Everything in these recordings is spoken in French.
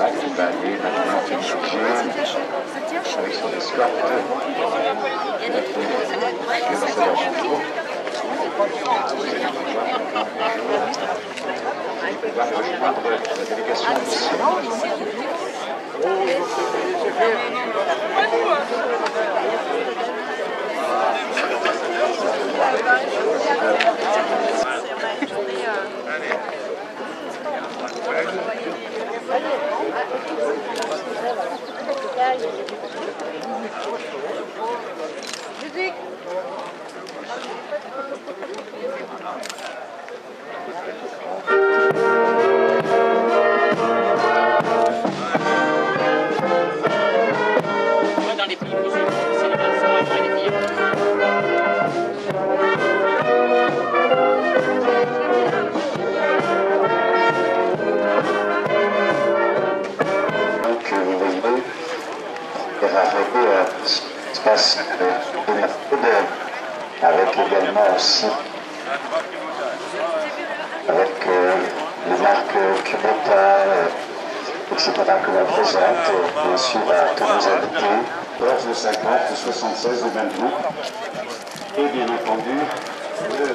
voilà, qui va aller maintenant s'excuser avec son escorte. Il va rejoindre la délégation ici. Musique. Dans les pays musulmans, c'est le versement après les tirs. Donc vous voyez, il va arriver à ce espace de la foudre, avec également aussi avec les marques Kubota, etc. que l'on présente, bien sûr à tous nos invités, 11 de 50, de 76 de 22, et bien entendu le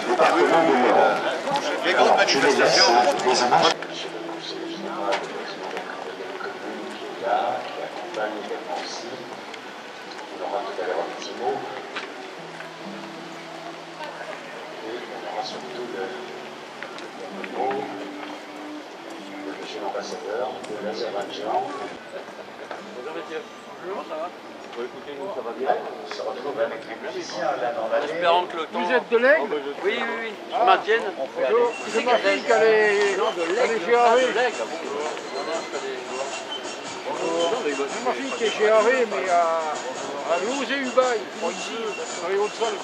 département de l'Europe. Les grandes manifestations. Les images. Qui accompagne également aussi. On aura tout à l'heure un petit mot. Et on aura surtout le mot de monsieur l'ambassadeur de l'Azerbaïdjan. Bonjour messieurs. Bonjour, ça va? Écoutez, nous ça va bien. On se retrouve avec les musiciens là dans la Espérant que le temps... Vous êtes de l'Aigle? Oui, oui, oui. Je maintienne. Bonjour, c'est ma fille qui allait chez Harvey. C'est ma fille qui est chez Harvey, mais à Lauzé-Ubaye, ici, dans les Hauts-de-Saône.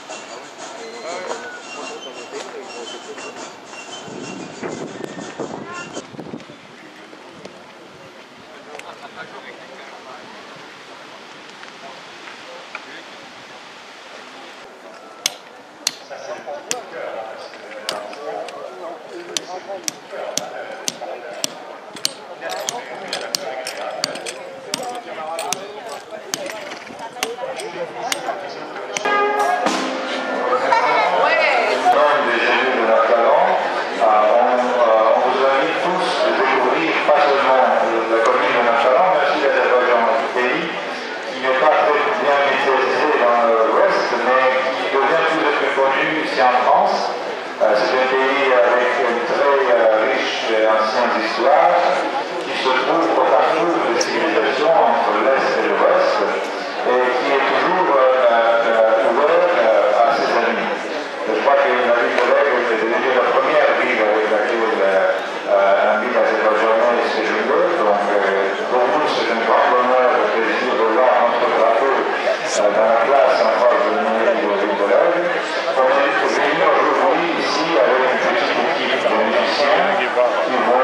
Qui vont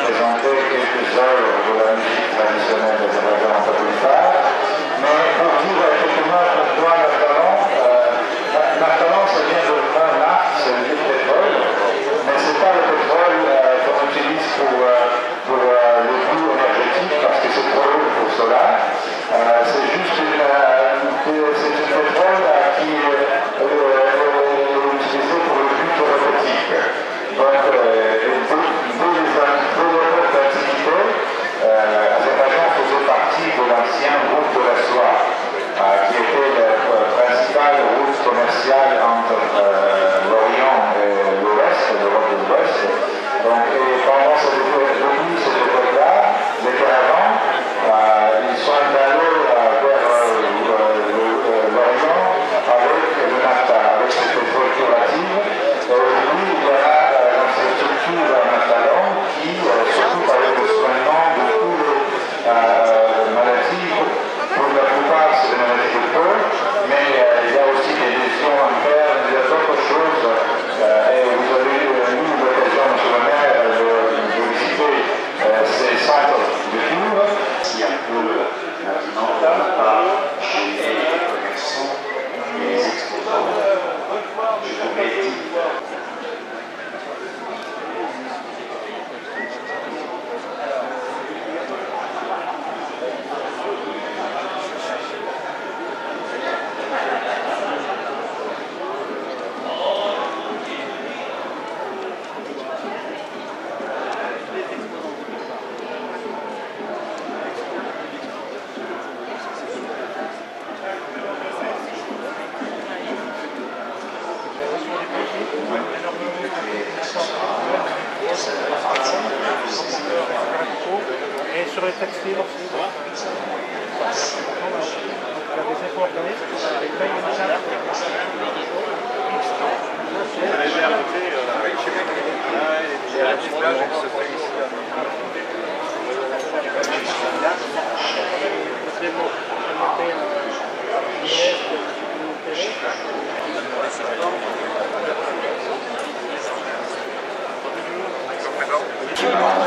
présenter les textiles aussi. Il y a des efforts organismes, avec plein de machins.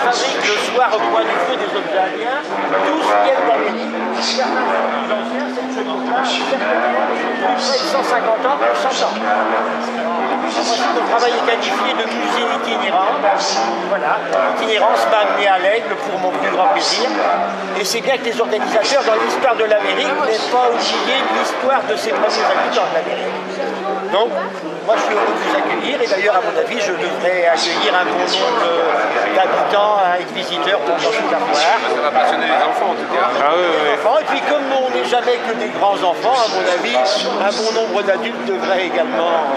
Fabrique le soir au coin du feu des objets aliens, tous viennent d'Amérique. Certains sont plus anciens, cette chemise-là, plus près de 150 ans, 100 ans. Ensuite, le travail est qualifié de musée itinérant. Voilà, l'itinérance m'a amené à l'Aigle pour mon plus grand plaisir. Et c'est bien que les organisateurs, dans l'histoire de l'Amérique, n'aient pas oublié l'histoire de ses premiers habitants de l'Amérique. Donc, moi je suis heureux de vous accueillir, et d'ailleurs, à mon avis, je devrais accueillir un bon nombre d'habitants et de visiteurs pour toute la foire. Ça va passionner les enfants en tout cas. Ah oui, oui. Et puis comme on n'est jamais que des grands enfants, à mon avis, un bon nombre d'adultes devraient également,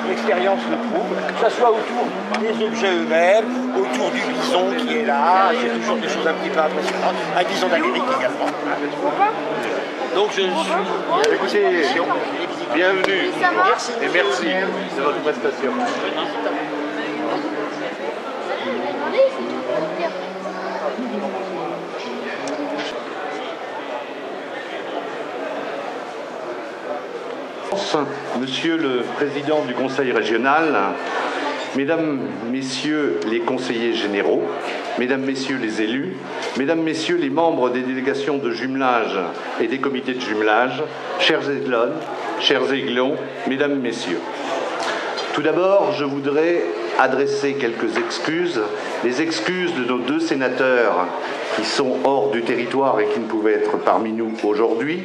l'expérience le prouve, que ce soit autour des objets eux-mêmes, autour du bison qui est là, c'est toujours des choses un petit peu impressionnantes, un bison d'Amérique également. Donc je suis... Écoutez, bienvenue Merci. et merci de votre prestation. Monsieur le Président du Conseil régional, Mesdames, Messieurs les conseillers généraux, Mesdames, Messieurs les élus, Mesdames, Messieurs les membres des délégations de jumelage et des comités de jumelage, chers aiglons, chers aiglons, Mesdames, Messieurs. Tout d'abord, je voudrais adresser quelques excuses, les excuses de nos deux sénateurs qui sont hors du territoire et qui ne pouvaient être parmi nous aujourd'hui,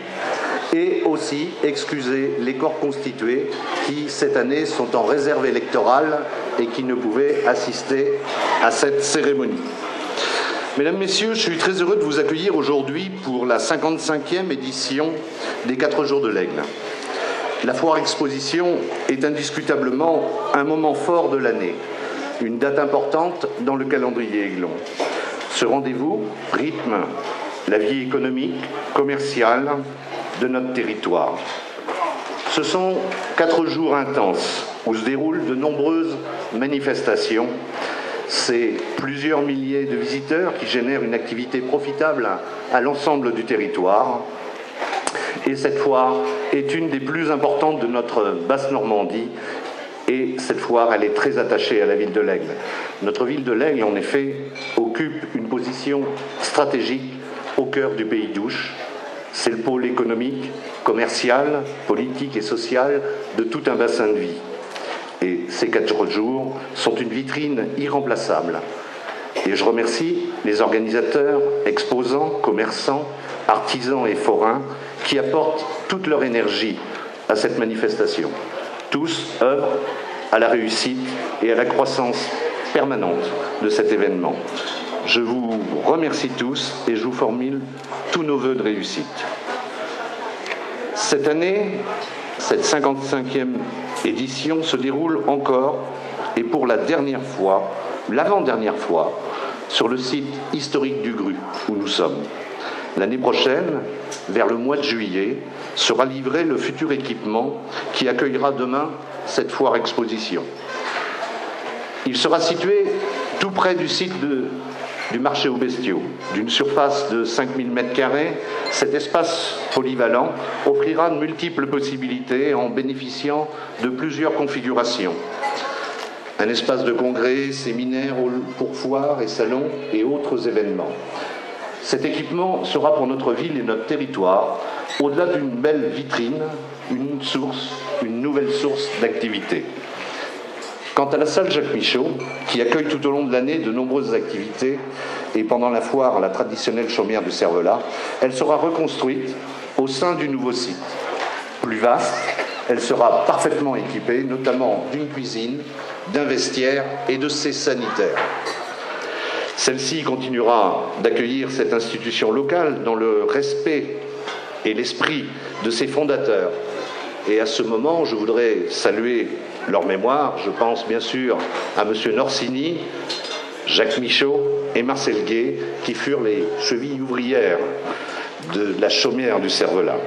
et aussi excuser les corps constitués qui, cette année, sont en réserve électorale et qui ne pouvaient assister à cette cérémonie. Mesdames, Messieurs, je suis très heureux de vous accueillir aujourd'hui pour la 55e édition des 4 jours de l'Aigle. La foire exposition est indiscutablement un moment fort de l'année, une date importante dans le calendrier aiglon. Ce rendez-vous rythme la vie économique, commerciale de notre territoire. Ce sont 4 jours intenses où se déroulent de nombreuses manifestations. C'est plusieurs milliers de visiteurs qui génèrent une activité profitable à l'ensemble du territoire. Et cette foire est une des plus importantes de notre Basse-Normandie. Et cette foire, elle est très attachée à la ville de l'Aigle. Notre ville de l'Aigle, en effet, occupe une position stratégique au cœur du pays d'Ouche. C'est le pôle économique, commercial, politique et social de tout un bassin de vie. Et ces 4 jours sont une vitrine irremplaçable. Et je remercie les organisateurs, exposants, commerçants, artisans et forains qui apportent toute leur énergie à cette manifestation. Tous œuvrent à la réussite et à la croissance permanente de cet événement. Je vous remercie tous et je vous formule tous nos vœux de réussite. Cette année, cette 55e édition se déroule encore et pour la dernière fois, l'avant-dernière fois, sur le site historique du Gru où nous sommes. L'année prochaine, vers le mois de juillet, sera livré le futur équipement qui accueillera demain cette foire exposition. Il sera situé tout près du site du marché aux bestiaux. D'une surface de 5000 m², cet espace polyvalent offrira de multiples possibilités en bénéficiant de plusieurs configurations. Un espace de congrès, séminaires pour foires et salons et autres événements. Cet équipement sera pour notre ville et notre territoire, au-delà d'une belle vitrine, une nouvelle source d'activité. Quant à la salle Jacques Michaud, qui accueille tout au long de l'année de nombreuses activités, et pendant la foire, la traditionnelle chaumière du Cervelas, elle sera reconstruite au sein du nouveau site. Plus vaste, elle sera parfaitement équipée, notamment d'une cuisine, d'un vestiaire et de ses sanitaires. Celle-ci continuera d'accueillir cette institution locale dans le respect et l'esprit de ses fondateurs. Et à ce moment, je voudrais saluer leur mémoire. Je pense bien sûr à M. Norsini, Jacques Michaud et Marcel Gay, qui furent les chevilles ouvrières de la chaumière du Cervelas.